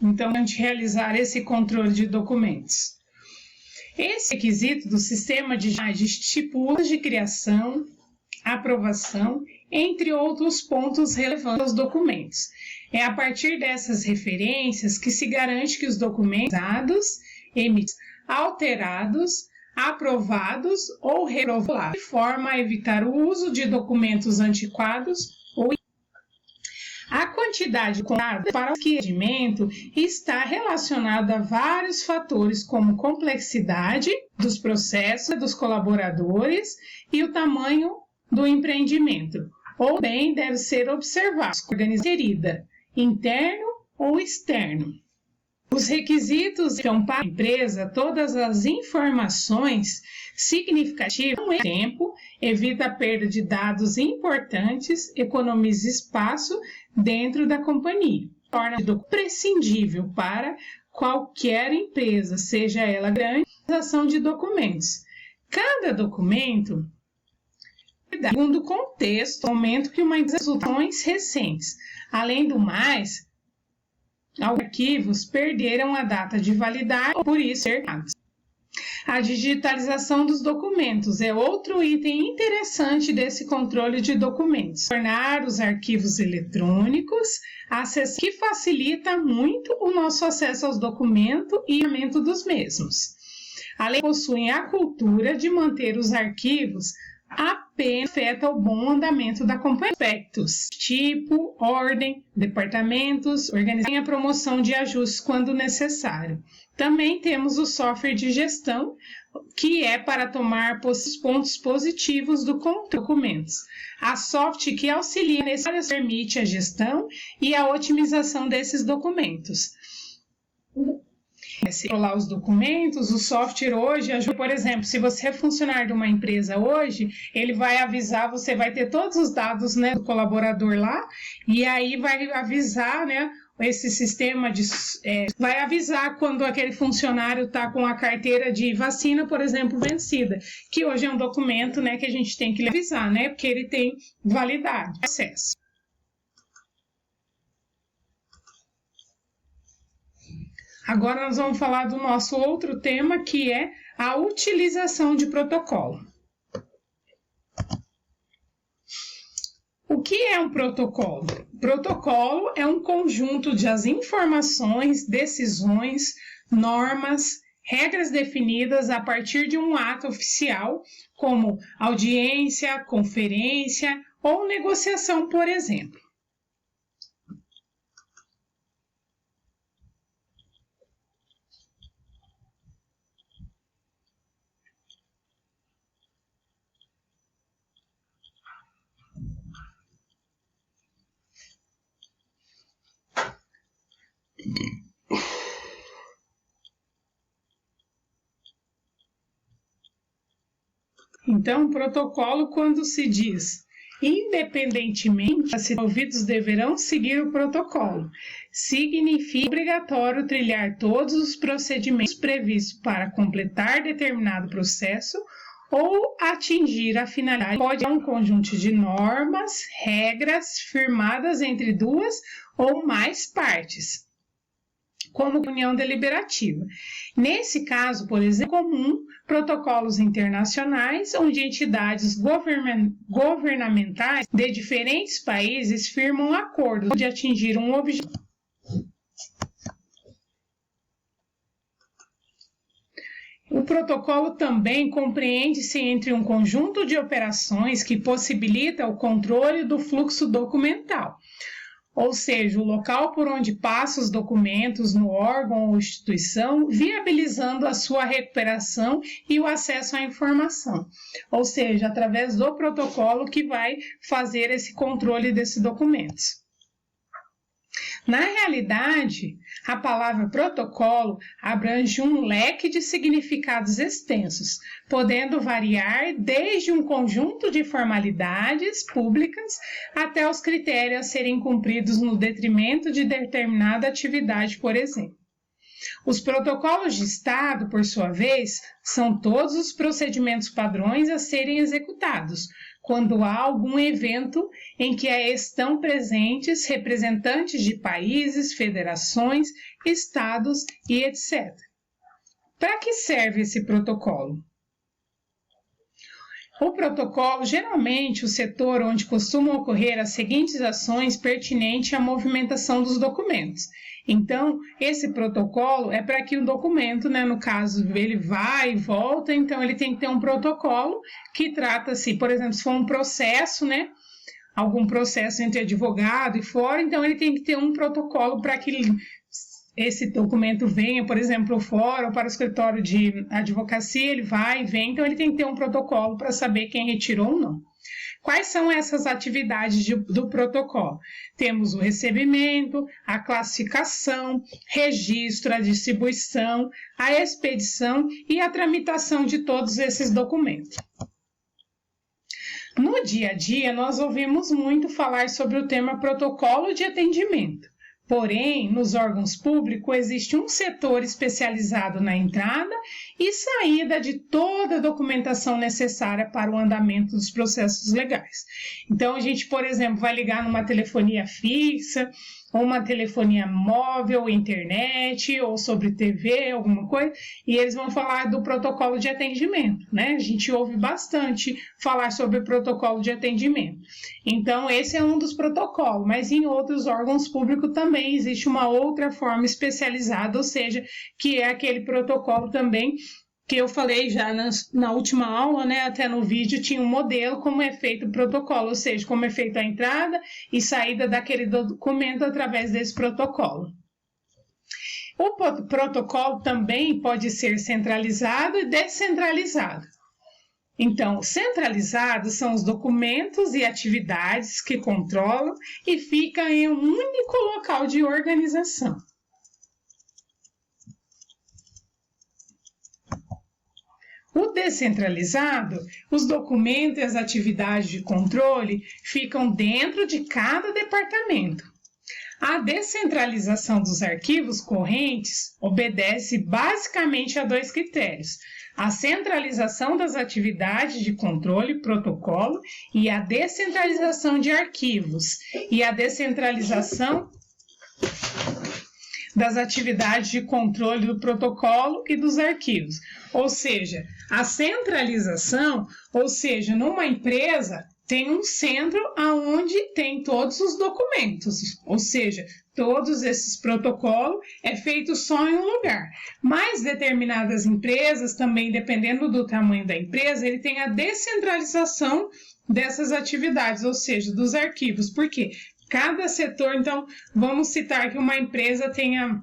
então, antes de realizar esse controle de documentos. Esse requisito do sistema de estipula de criação, aprovação, entre outros pontos relevantes aos documentos. É a partir dessas referências que se garante que os documentos dados, emitidos, alterados, aprovados ou reprovados, de forma a evitar o uso de documentos antiquados ou a quantidade de dados para o requerimento está relacionada a vários fatores, como complexidade dos processos dos colaboradores e o tamanho do empreendimento, ou bem deve ser observado a organização interno ou externo. Os requisitos são para a empresa todas as informações significativas no tempo, evita a perda de dados importantes, economiza espaço dentro da companhia, torna imprescindível para qualquer empresa, seja ela grande, a utilização de documentos. Cada documento, segundo o contexto, momento que uma resultações recentes. Além do mais, alguns arquivos perderam a data de validade, por isso errados. A digitalização dos documentos é outro item interessante desse controle de documentos. Tornar os arquivos eletrônicos acessíveis, que facilita muito o nosso acesso aos documentos e o encaminhamento dos mesmos. Além, possuem a cultura de manter os arquivos apenas afeta o bom andamento da companhia. Aspectos, tipo, ordem, departamentos, organização e a promoção de ajustes quando necessário. Também temos o software de gestão, que é para tomar os pontos positivos do documentos. A software que auxilia nesse permite a gestão e a otimização desses documentos. Controlar os documentos, o software hoje ajuda, por exemplo, se você é funcionário de uma empresa hoje, ele vai avisar, você vai ter todos os dados, né, do colaborador lá, e aí vai avisar, né, esse sistema vai avisar quando aquele funcionário está com a carteira de vacina, por exemplo, vencida, que hoje é um documento, né, que a gente tem que avisar, né, porque ele tem validade, acesso. Agora nós vamos falar do nosso outro tema, que é a utilização de protocolo. O que é um protocolo? Protocolo é um conjunto de informações, decisões, normas, regras definidas a partir de um ato oficial, como audiência, conferência ou negociação, por exemplo. Então, protocolo, quando se diz, independentemente, os envolvidos deverão seguir o protocolo, significa obrigatório trilhar todos os procedimentos previstos para completar determinado processo ou atingir a finalidade. Pode ser um conjunto de normas, regras firmadas entre duas ou mais partes, como união deliberativa. Nesse caso, por exemplo, é comum protocolos internacionais, onde entidades governamentais de diferentes países firmam acordos de atingir um objetivo. O protocolo também compreende-se entre um conjunto de operações que possibilita o controle do fluxo documental, ou seja, o local por onde passam os documentos no órgão ou instituição, viabilizando a sua recuperação e o acesso à informação, ou seja, através do protocolo que vai fazer esse controle desses documentos. Na realidade, a palavra protocolo abrange um leque de significados extensos, podendo variar desde um conjunto de formalidades públicas até os critérios a serem cumpridos no detrimento de determinada atividade, por exemplo. Os protocolos de Estado, por sua vez, são todos os procedimentos padrões a serem executados, quando há algum evento em que estão presentes representantes de países, federações, estados e etc. Para que serve esse protocolo? O protocolo, geralmente, o setor onde costumam ocorrer as seguintes ações pertinentes à movimentação dos documentos. Então, esse protocolo é para que o documento, né, no caso, ele vai e volta, então ele tem que ter um protocolo que trata-se, por exemplo, se for um processo, né, algum processo entre advogado e fora, então ele tem que ter um protocolo para que esse documento venha, por exemplo, fora ou para o escritório de advocacia, ele vai e vem, então ele tem que ter um protocolo para saber quem retirou ou não. Quais são essas atividades do protocolo? Temos o recebimento, a classificação, registro, a distribuição, a expedição e a tramitação de todos esses documentos. No dia a dia, nós ouvimos muito falar sobre o tema protocolo de atendimento. Porém, nos órgãos públicos existe um setor especializado na entrada e saída de toda a documentação necessária para o andamento dos processos legais. Então, a gente, por exemplo, vai ligar numa telefonia fixa, ou uma telefonia móvel, internet, ou sobre TV, alguma coisa, e eles vão falar do protocolo de atendimento, né? A gente ouve bastante falar sobre o protocolo de atendimento. Então, esse é um dos protocolos, mas em outros órgãos públicos também existe uma outra forma especializada, ou seja, que é aquele protocolo também que eu falei já na última aula, né, até no vídeo, tinha um modelo como é feito o protocolo, ou seja, como é feita a entrada e saída daquele documento através desse protocolo. O protocolo também pode ser centralizado e descentralizado. Então, centralizados são os documentos e atividades que controlam e ficam em um único local de organização. O descentralizado, os documentos e as atividades de controle ficam dentro de cada departamento. A descentralização dos arquivos correntes obedece basicamente a dois critérios: a centralização das atividades de controle, protocolo, e a descentralização de arquivos, e a descentralização das atividades de controle do protocolo e dos arquivos. Ou seja, a centralização, ou seja, numa empresa tem um centro onde tem todos os documentos, ou seja, todos esses protocolos é feito só em um lugar. Mas determinadas empresas, também dependendo do tamanho da empresa, ele tem a descentralização dessas atividades, ou seja, dos arquivos. Por quê? Cada setor, então, vamos citar que uma empresa tenha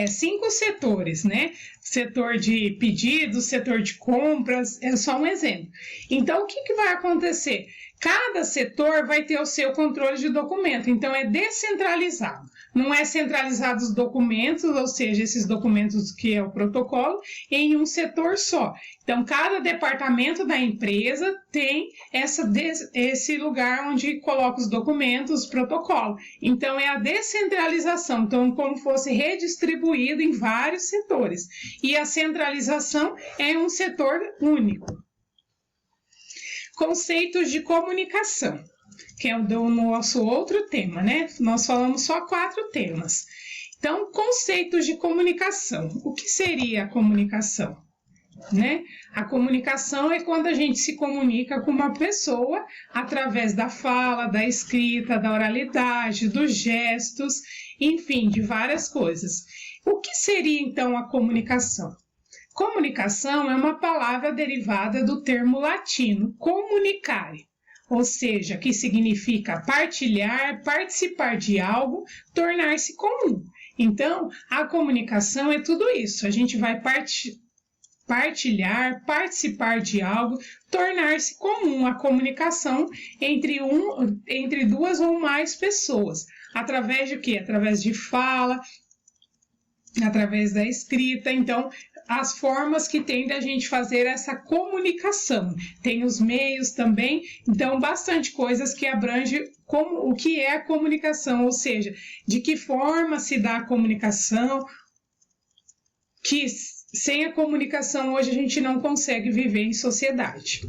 5 setores, né? Setor de pedidos, setor de compras, é só um exemplo. Então, o que vai acontecer? Cada setor vai ter o seu controle de documento, então é descentralizado. Não é centralizado os documentos, ou seja, esses documentos que é o protocolo, em um setor só. Então, cada departamento da empresa tem esse lugar onde coloca os documentos, os protocolos. Então, é a descentralização, então, como fosse redistribuído em vários setores. E a centralização é um setor único. Conceitos de comunicação, que é o do nosso outro tema, né? Nós falamos só 4 temas. Então, conceitos de comunicação. O que seria a comunicação? Né? A comunicação é quando a gente se comunica com uma pessoa através da fala, da escrita, da oralidade, dos gestos, enfim, de várias coisas. O que seria, então, a comunicação? Comunicação é uma palavra derivada do termo latino comunicare, ou seja, que significa partilhar, participar de algo, tornar-se comum. Então, a comunicação é tudo isso. A gente vai partilhar, participar de algo, tornar-se comum. A comunicação entre 2 ou mais pessoas. Através de quê? Através de fala, através da escrita. Então, as formas que tem da gente fazer essa comunicação. Tem os meios também, então bastante coisas que abrange o que é a comunicação, ou seja, de que forma se dá a comunicação, que sem a comunicação hoje a gente não consegue viver em sociedade.